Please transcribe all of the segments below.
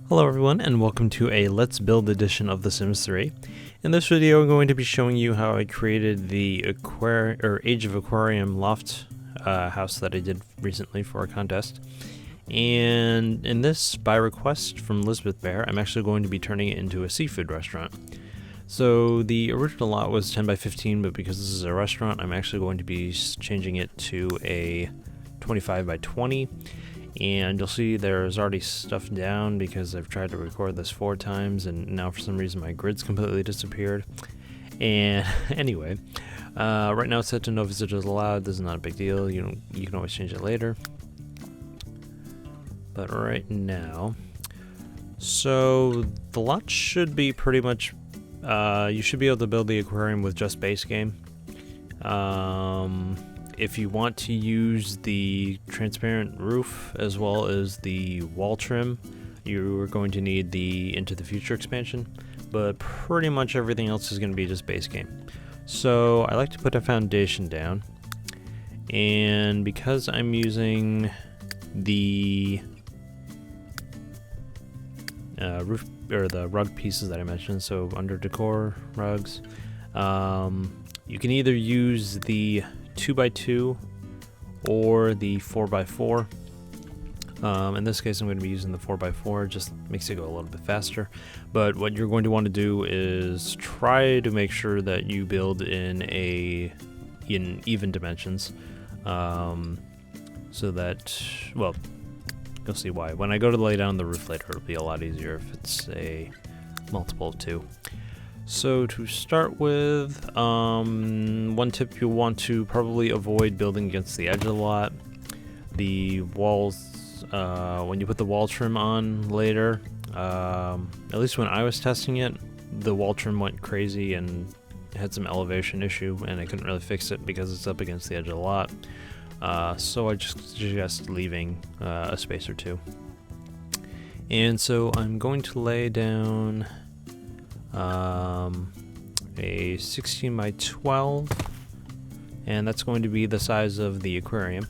Hello everyone, and welcome to a Let's Build edition of The Sims 3. In this video I'm going to be showing you how I created the Age of Aquarium loft house that I did recently for a contest. And in this, by request from Elizabeth Bear, I'm actually going to be turning it into a seafood restaurant. So the original lot was 10 by 15, but because this is a restaurant, I'm actually going to be changing it to a 25 by 20. And you'll see there's already stuff down because I've tried to record this 4 times and now for some reason my grid's completely disappeared. And anyway, right now it's set to no visitors allowed. This is not a big deal. You can always change it later. But right now, so the lot should be pretty much, you should be able to build the aquarium with just base game. If you want to use the transparent roof as well as the wall trim, you are going to need the Into the Future expansion, but pretty much everything else is going to be just base game. So I like to put a foundation down, and because I'm using the roof or the rug pieces that I mentioned, so under decor rugs, you can either use the 2x2 or the 4x4. In this case I'm going to be using the 4x4, just makes it go a little bit faster. But what you're going to want to do is try to make sure that you build in even dimensions, so that, well, you'll see why. When I go to lay down the roof later, it'll be a lot easier if it's a multiple of 2. So to start with, one tip you'll want to probably avoid building against the edge of the lot. The walls, when you put the wall trim on later, at least when I was testing it, the wall trim went crazy and had some elevation issue, and I couldn't really fix it because it's up against the edge of the lot. So I just suggest leaving a space or 2. And so I'm going to lay down a 16 by 12, and that's going to be the size of the aquarium.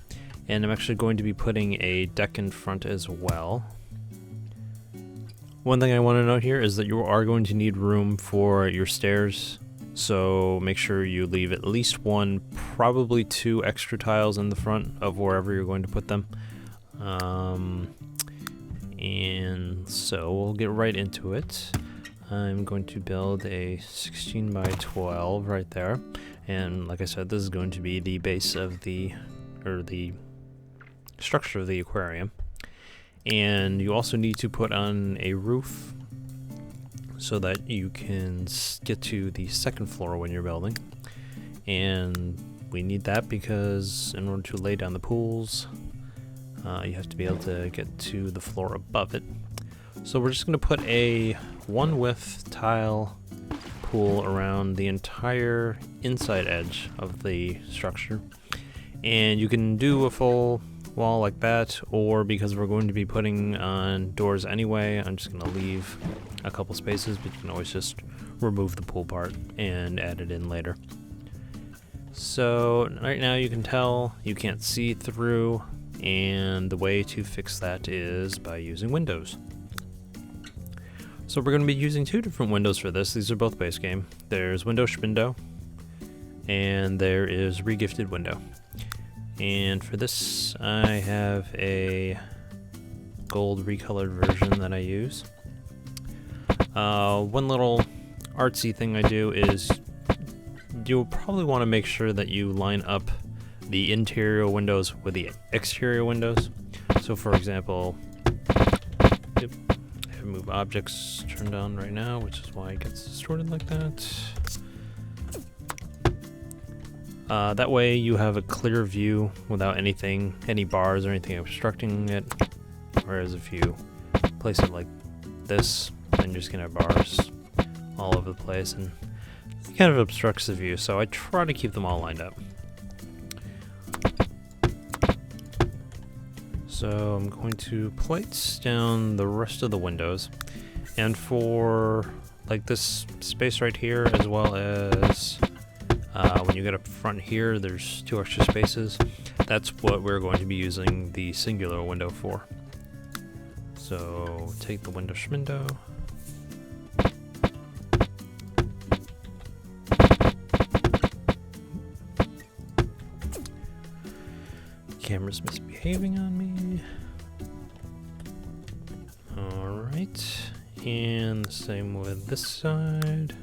And I'm actually going to be putting a deck in front as well. One thing I want to note here is that you are going to need room for your stairs, so make sure you leave at least 1, probably 2 extra tiles in the front of wherever you're going to put them. And so we'll get right into it. I'm going to build a 16 by 12 right there, and like I said, this is going to be the base of the structure of the aquarium. And you also need to put on a roof so that you can get to the second floor when you're building, and we need that because in order to lay down the pools, you have to be able to get to the floor above it. So we're just going to put a 1 width tile pool around the entire inside edge of the structure. And you can do a full wall like that, or because we're going to be putting on doors anyway, I'm just going to leave a couple spaces, but you can always just remove the pool part and add it in later. So right now you can tell you can't see through, and the way to fix that is by using windows. So we're going to be using 2 different windows for this. These are both base game. There's Window Schmindo, and there is Regifted Window. And for this, I have a gold recolored version that I use. One little artsy thing I do is you'll probably want to make sure that you line up the interior windows with the exterior windows. So for example, move objects turned on right now, which is why it gets distorted like that. That way you have a clear view without any bars or anything obstructing it. Whereas if you place it like this, then you're just gonna have bars all over the place, and it kind of obstructs the view. So I try to keep them all lined up. So I'm going to place down the rest of the windows, and for like this space right here, as well as when you get up front here, there's 2 extra spaces. That's what we're going to be using the singular window for. So take the window schmindo. Camera's misbehaving on me. Alright, and the same with this side.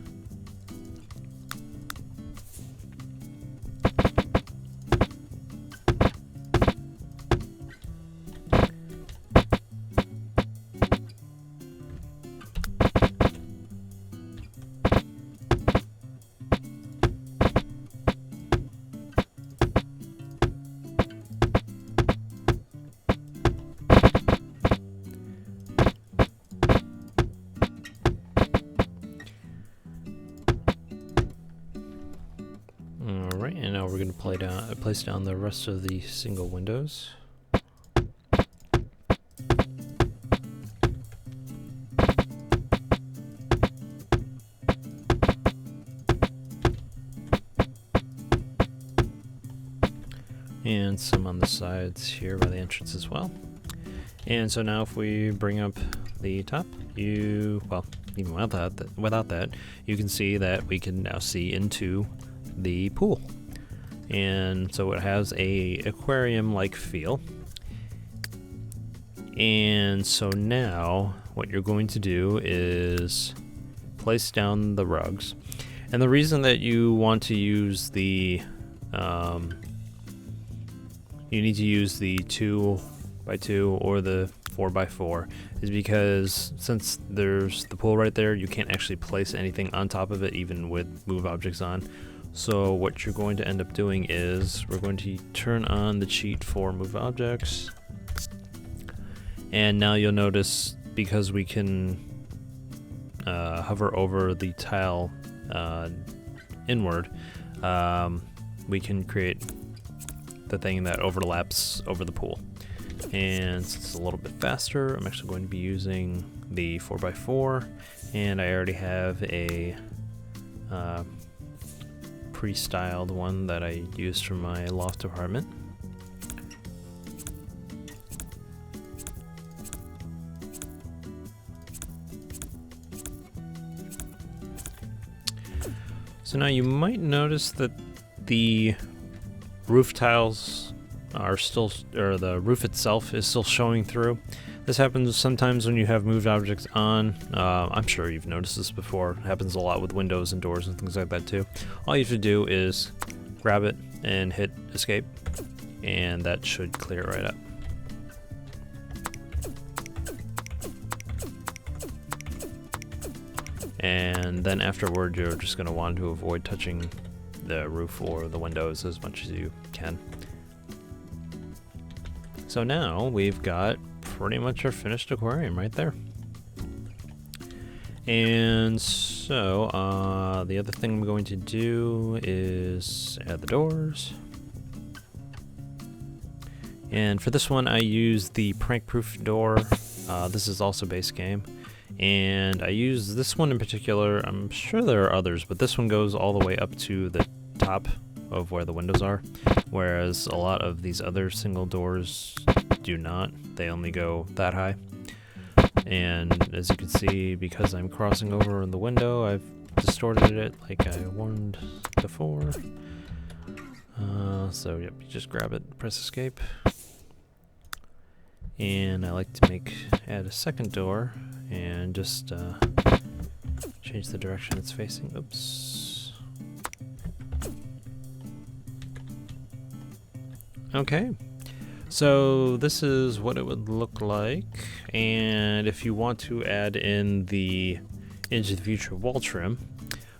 Alright, and now we're going to place down the rest of the single windows. And some on the sides here by the entrance as well. And so now if we bring up the top, well, even without that, you can see that we can now see into the pool. And so it has a aquarium-like feel. And so now what you're going to do is place down the rugs. And the reason that you want to use the you need to use the 2x2 or the 4x4 is because since there's the pool right there, you can't actually place anything on top of it even with move objects on. So what you're going to end up doing is we're going to turn on the cheat for move objects, and now you'll notice because we can hover over the tile inward, we can create the thing that overlaps over the pool. And since it's a little bit faster, I'm actually going to be using the 4x4, and I already have a pre-styled one that I used for my loft apartment. So now you might notice that the roof tiles are still, or the roof itself is still showing through. This happens sometimes when you have moved objects on. I'm sure you've noticed this before. It happens a lot with windows and doors and things like that too. All you have to do is grab it and hit escape, and that should clear it right up. And then afterward, you're just going to want to avoid touching the roof or the windows as much as you can. So now we've got pretty much our finished aquarium right there. And so the other thing I'm going to do is add the doors. And for this one I use the prank proof door. This is also base game. And I use this one in particular. I'm sure there are others, but this one goes all the way up to the top of where the windows are, whereas a lot of these other single doors do not. They only go that high. And as you can see, because I'm crossing over in the window, I've distorted it like I warned before. So yep, you just grab it, press escape. And I like to add a second door and just change the direction it's facing. Oops. Okay, so this is what it would look like, and if you want to add in the Into the Future wall trim,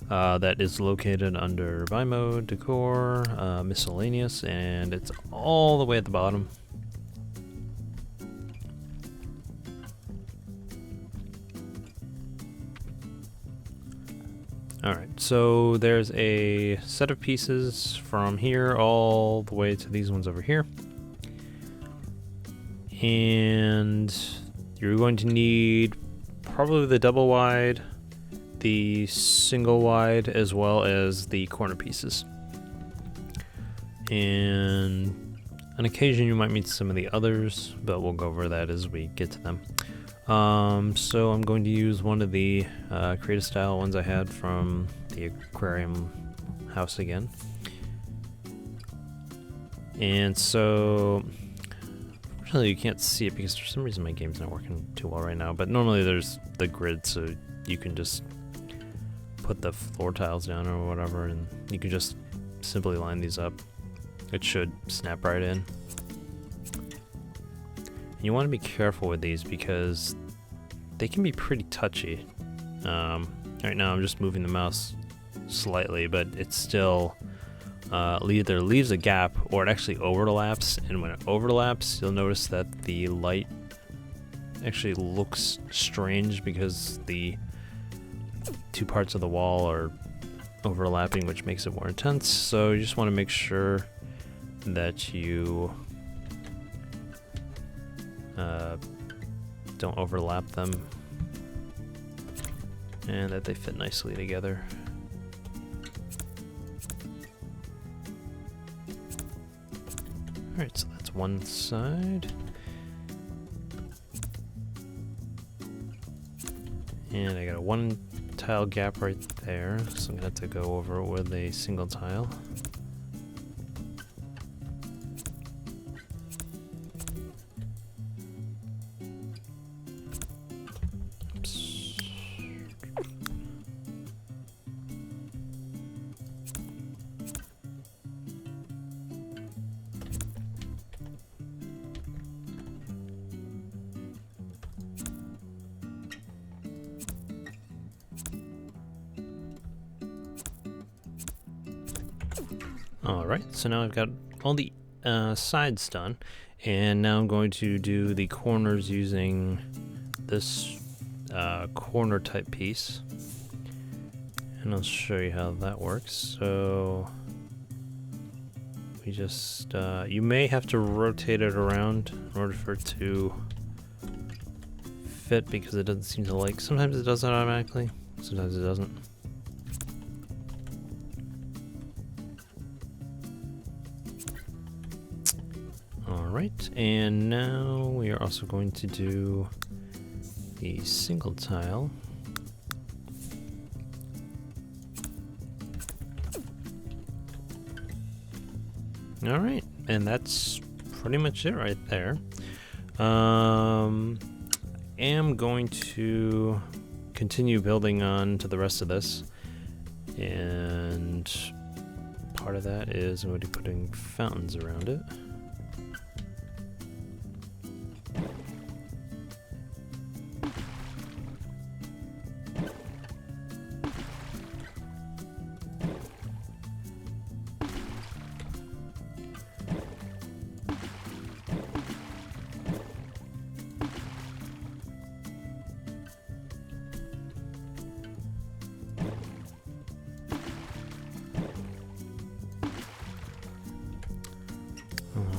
that is located under Buy Mode, Decor, Miscellaneous, and it's all the way at the bottom. Alright, so there's a set of pieces from here all the way to these ones over here. And you're going to need probably the double wide, the single wide, as well as the corner pieces. And on occasion you might meet some of the others, but we'll go over that as we get to them. So I'm going to use one of the creative style ones I had from the aquarium house again. And so, unfortunately you can't see it because for some reason my game's not working too well right now, but normally there's the grid so you can just put the floor tiles down or whatever and you can just simply line these up. It should snap right in. And you want to be careful with these because they can be pretty touchy. Right now I'm just moving the mouse slightly, but it's still either leaves a gap or it actually overlaps, and when it overlaps you'll notice that the light actually looks strange because the two parts of the wall are overlapping, which makes it more intense. So you just want to make sure that you don't overlap them and that they fit nicely together. Alright, so that's one side. And I got a one tile gap right there, so I'm gonna have to go over it with a single tile. Oops. Alright, so now I've got all the sides done, and now I'm going to do the corners using this corner type piece, and I'll show you how that works. So we just, you may have to rotate it around in order for it to fit because it doesn't seem to like, sometimes it does it automatically, sometimes it doesn't. Alright, and now we are also going to do the single tile. Alright, and that's pretty much it right there. I am going to continue building on to the rest of this, and part of that is I'm going to be putting fountains around it.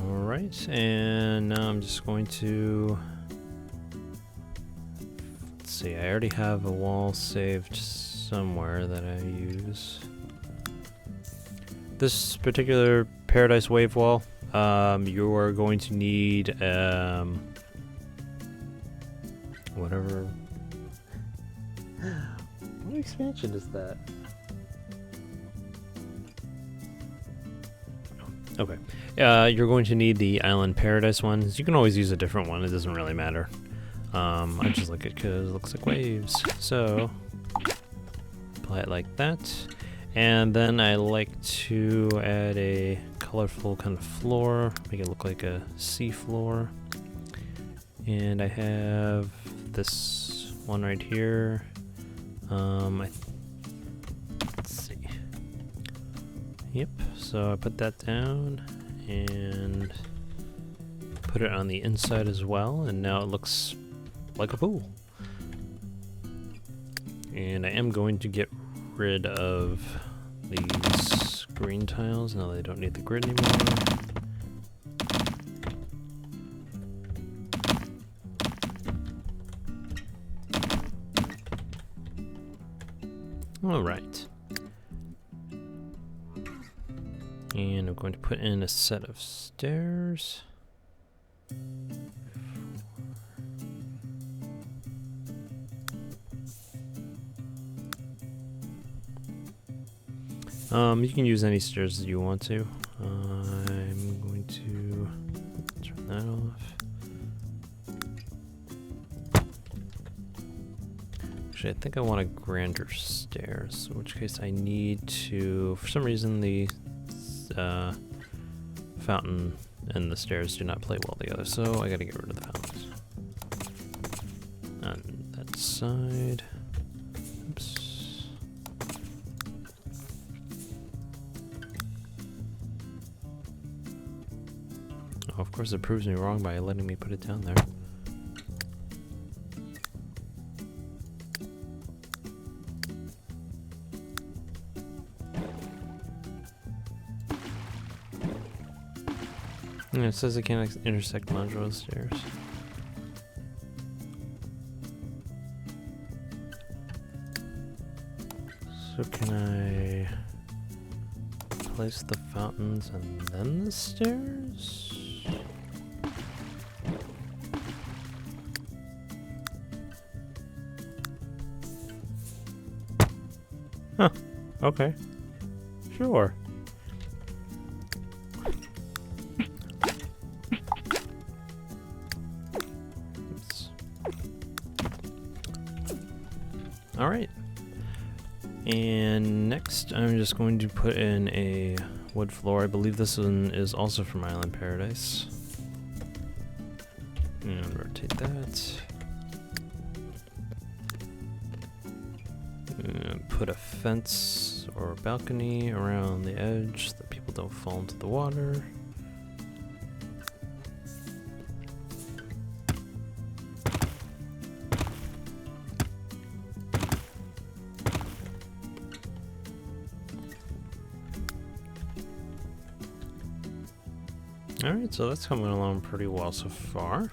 Alright, and now I'm just going to, let's see, I already have a wall saved somewhere that I use. This particular Paradise Wave wall, you are going to need whatever. What expansion is that? Okay, you're going to need the Island Paradise ones. You can always use a different one, it doesn't really matter. I just like it because it looks like waves. So, apply it like that. And then I like to add a colorful kind of floor, make it look like a sea floor. And I have this one right here. Let's see. Yep, so I put that down and put it on the inside as well, and now it looks like a pool. And I am going to get rid of these green tiles now they don't need the grid anymore. Alright. And I'm going to put in a set of stairs. You can use any stairs that you want to. I'm going to turn that off. Actually, I think I want a grander stairs, in which case I need to, for some reason, the fountain and the stairs do not play well together, so I gotta get rid of the fountains. On that side. Oops. Oh, of course it proves me wrong by letting me put it down there. And it says it can't intersect modular stairs. So can I place the fountains and then the stairs? Huh. Okay. Sure. All right. And next, I'm just going to put in a wood floor. I believe this one is also from Island Paradise. And rotate that. And put a fence or a balcony around the edge so that people don't fall into the water. Alright, so that's coming along pretty well so far.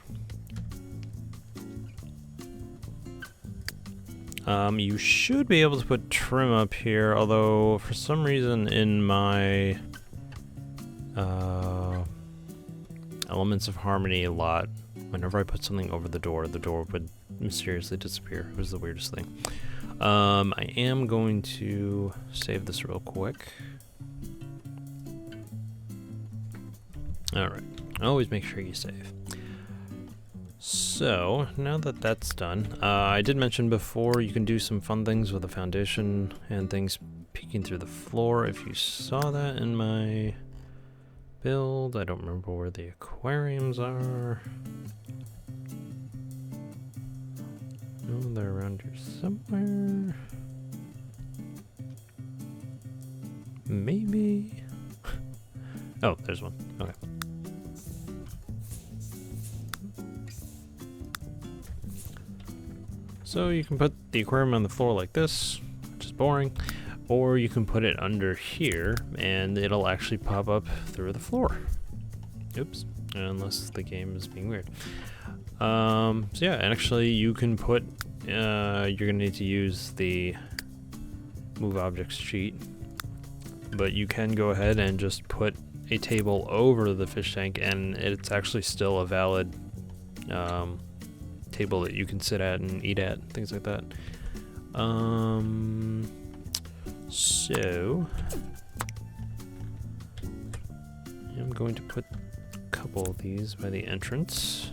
You should be able to put trim up here, although for some reason in my Elements of Harmony a lot, whenever I put something over the door would mysteriously disappear. It was the weirdest thing. I am going to save this real quick. Alright, always make sure you save. So, now that that's done, I did mention before you can do some fun things with the foundation and things peeking through the floor. If you saw that in my build, I don't remember where the aquariums are. No, they're around here somewhere. Maybe. Oh, there's one. Okay. So you can put the aquarium on the floor like this, which is boring, or you can put it under here and it'll actually pop up through the floor. Oops, unless the game is being weird. So yeah, and actually you can put, you're gonna need to use the move objects cheat, but you can go ahead and just put a table over the fish tank and it's actually still a valid table that you can sit at and eat at, things like that. So I'm going to put a couple of these by the entrance.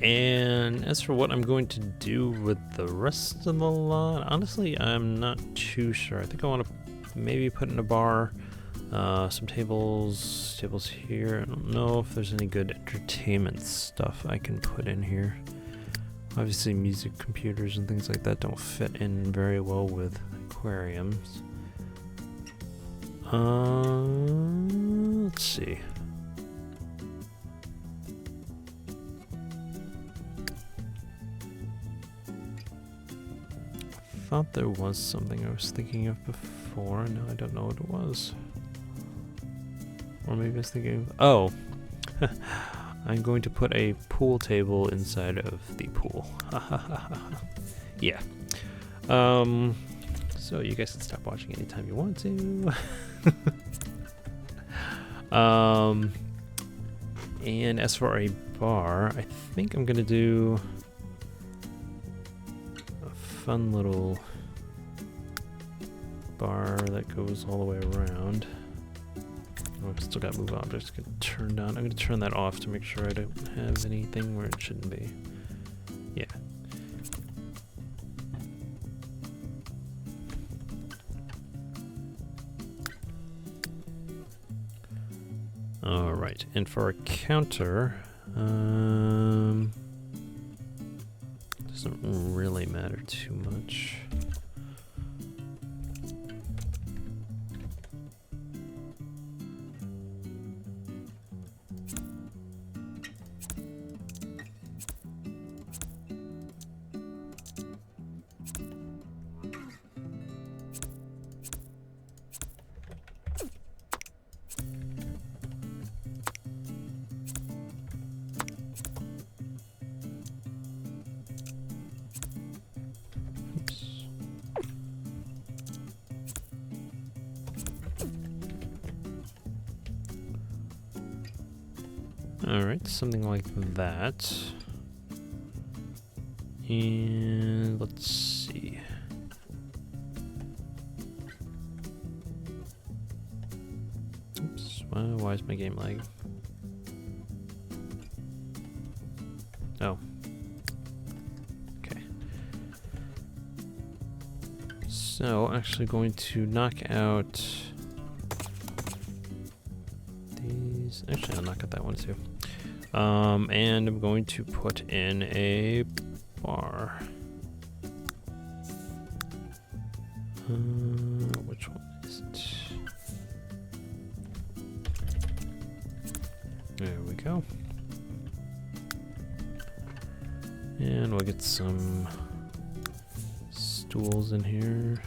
And as for what I'm going to do with the rest of the lot, honestly, I'm not too sure. I think I want to maybe put in a bar, some tables here. I don't know if there's any good entertainment stuff I can put in here. Obviously music computers and things like that don't fit in very well with aquariums. Let's see. I thought there was something I was thinking of before. No, I don't know what it was. Or maybe I was thinking of, oh, I'm going to put a pool table inside of the pool. Yeah. So you guys can stop watching anytime you want to. And as for a bar, I think I'm gonna do a fun little bar that goes all the way around. Oh, I've still got move objects get turned on. I'm going to turn that off to make sure I don't have anything where it shouldn't be. Yeah. Alright, and for a counter, doesn't really matter too much. Alright, something like that. And let's see. Oops, why is my game lagging? Oh. Okay. So, actually going to knock out these. Actually, I'll knock out that one too. And I'm going to put in a bar. Which one is it? There we go. And we'll get some stools in here.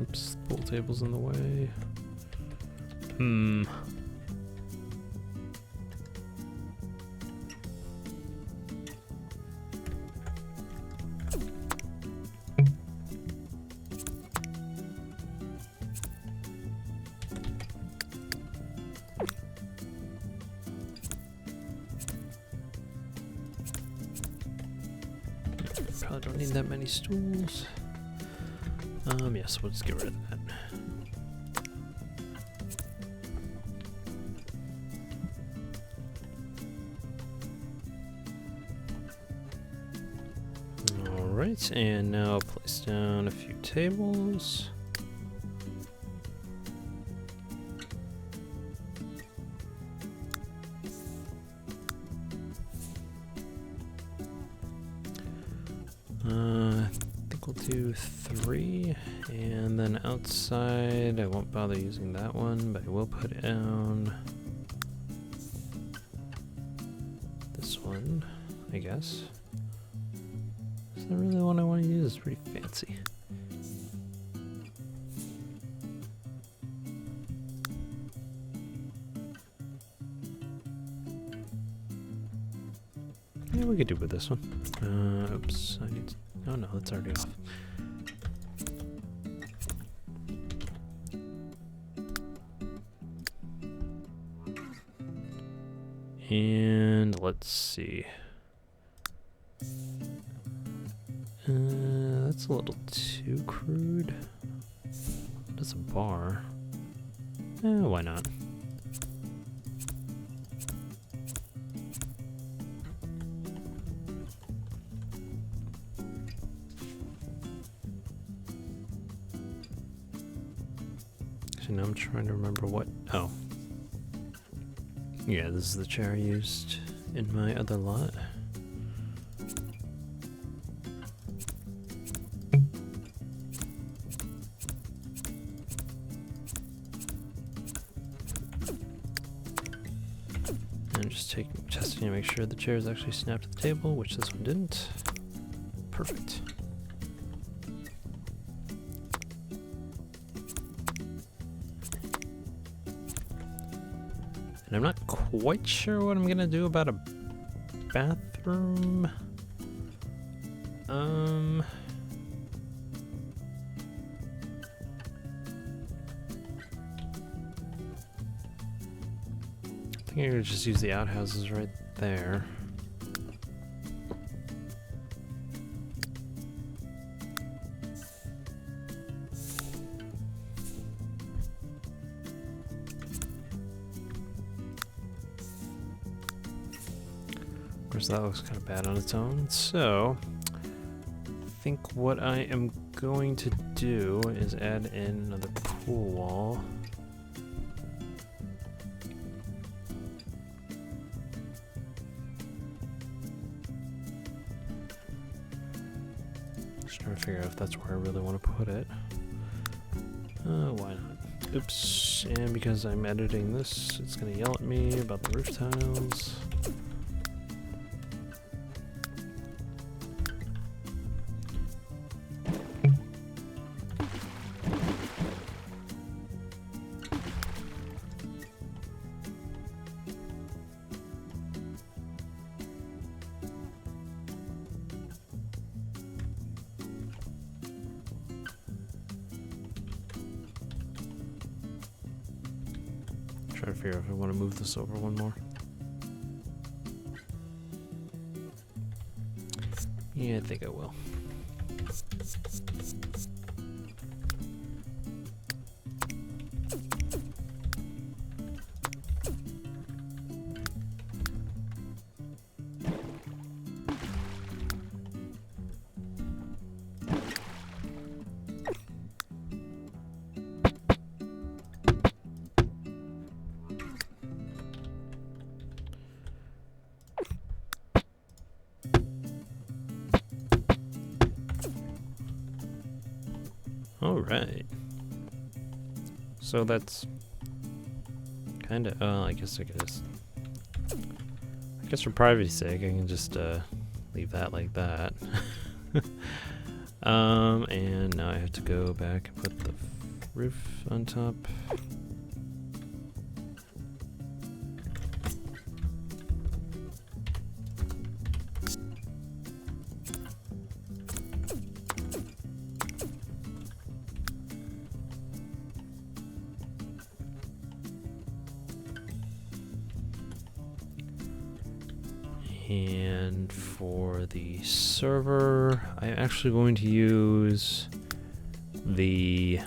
Oops, pool table's in the way. Probably don't need that many stools. Yes, we'll just get rid of that. Alright, and now I'll place down a few tables. I think we'll do 3, and then outside I won't bother using that one, but I will put down this one, I guess. Is that really the one I want to use? It's pretty fancy. Yeah, we could do with this one. Oops, I need to, oh no, that's already off. And let's see. That's a little too crude. That's a bar. Why not? Actually, now I'm trying to remember what. Oh. Yeah, this is the chair I used in my other lot. I'm just testing to make sure the chair is actually snapped to the table, which this one didn't. Perfect. And I'm not quite sure what I'm gonna do about a bathroom. I think I'm gonna just use the outhouses right there. Of course, that looks kind of bad on its own. So, I think what I am going to do is add in another pool wall. Just trying to figure out if that's where I really want to put it. Why not? Oops, and because I'm editing this, it's going to yell at me about the roof tiles. Try to figure out if I want to move this over one more. Yeah, I think I will. Alright. So that's kind of, I guess for privacy's sake, I can just leave that like that. And now I have to go back and put the roof on top. And for the server, I'm actually going to use the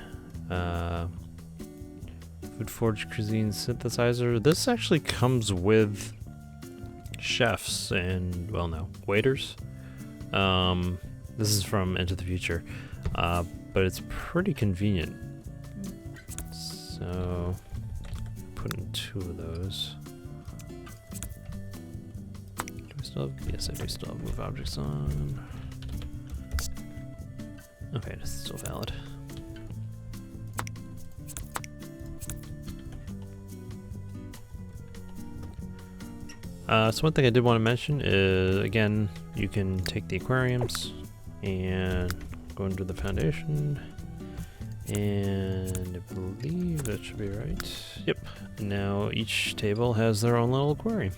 Food Forge Cuisine Synthesizer. This actually comes with chefs and, well, no, waiters. This is from Into the Future, but it's pretty convenient. So, put in 2 of those. Yes, I do still have move objects on. Okay, this is still valid. So one thing I did want to mention is, again, you can take the aquariums and go into the foundation, and I believe that should be right. Yep. Now each table has their own little aquarium.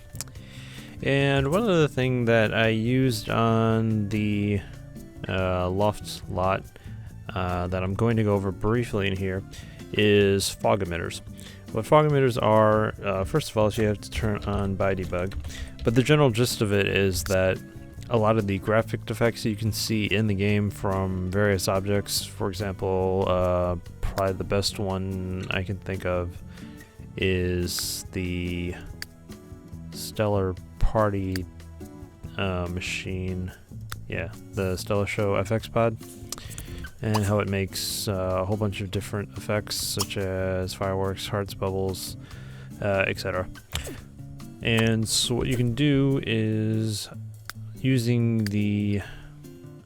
And one other thing that I used on the loft lot that I'm going to go over briefly in here is fog emitters. What fog emitters are, first of all, is you have to turn on by debug, but the general gist of it is that a lot of the graphic effects you can see in the game from various objects, for example, probably the best one I can think of is the Stellar Party machine, yeah, the Stellar Show FX pod, and how it makes a whole bunch of different effects such as fireworks, hearts, bubbles, etc. And so what you can do is, using the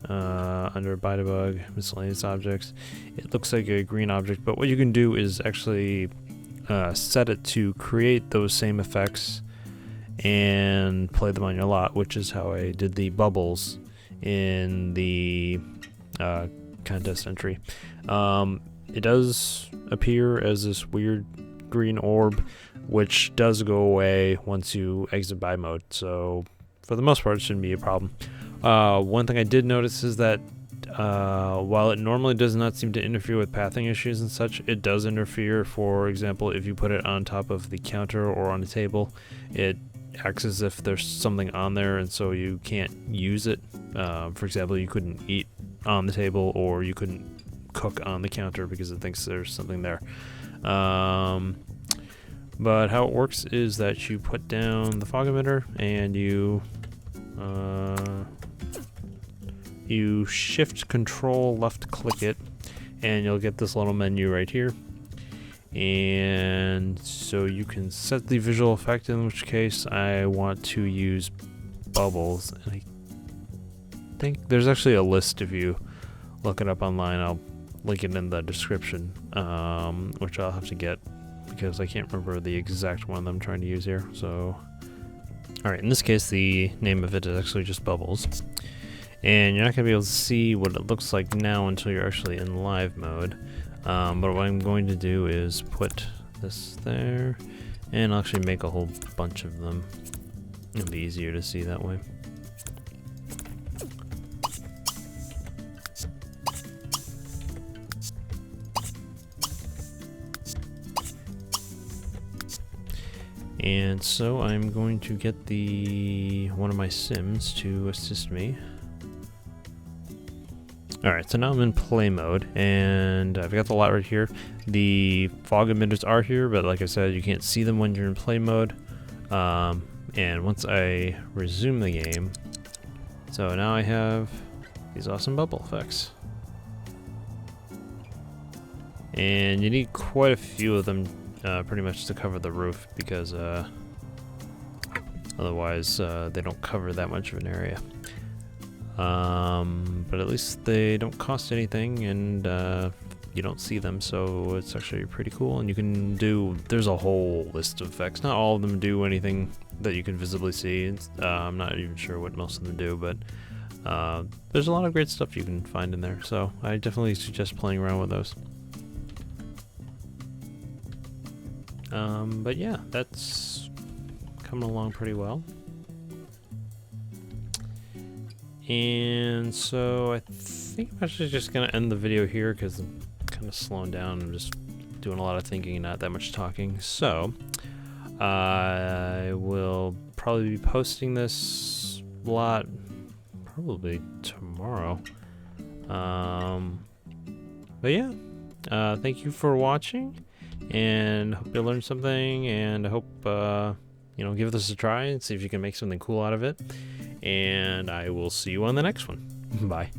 under by debug miscellaneous objects, it looks like a green object, but what you can do is actually set it to create those same effects and play them on your lot, which is how I did the bubbles in the contest entry. It does appear as this weird green orb, which does go away once you exit buy mode, so for the most part it shouldn't be a problem. One thing I did notice is that while it normally does not seem to interfere with pathing issues and such, it does interfere. For example, if you put it on top of the counter or on a table, it acts as if there's something on there, and so you can't use it. For example, you couldn't eat on the table, or you couldn't cook on the counter because it thinks there's something there. But how it works is that you put down the fog emitter and you shift control left click it, and you'll get this little menu right here. And so you can set the visual effect, in which case I want to use bubbles. And I think there's actually a list if you look it up online. I'll link it in the description, which I'll have to get because I can't remember the exact one that I'm trying to use here. So, alright, in this case the name of it is actually just bubbles. And you're not going to be able to see what it looks like now until you're actually in live mode. But what I'm going to do is put this there, and I'll actually make a whole bunch of them. It'll be easier to see that way. And so I'm going to get one of my Sims to assist me. Alright, so now I'm in play mode, and I've got the light right here. The fog emitters are here, but like I said, you can't see them when you're in play mode. And once I resume the game, so now I have these awesome bubble effects. And you need quite a few of them pretty much to cover the roof, because otherwise they don't cover that much of an area. But at least they don't cost anything, and you don't see them, so it's actually pretty cool. And you can there's a whole list of effects. Not all of them do anything that you can visibly see. I'm not even sure what most of them do, but there's a lot of great stuff you can find in there, so I definitely suggest playing around with those. But yeah, that's coming along pretty well. And so I think I'm actually just going to end the video here because I'm kind of slowing down. I'm just doing a lot of thinking and not that much talking. So I will probably be posting this lot probably tomorrow. But yeah, thank you for watching, and hope you learned something, and I hope give this a try and see if you can make something cool out of it. And I will see you on the next one. Bye.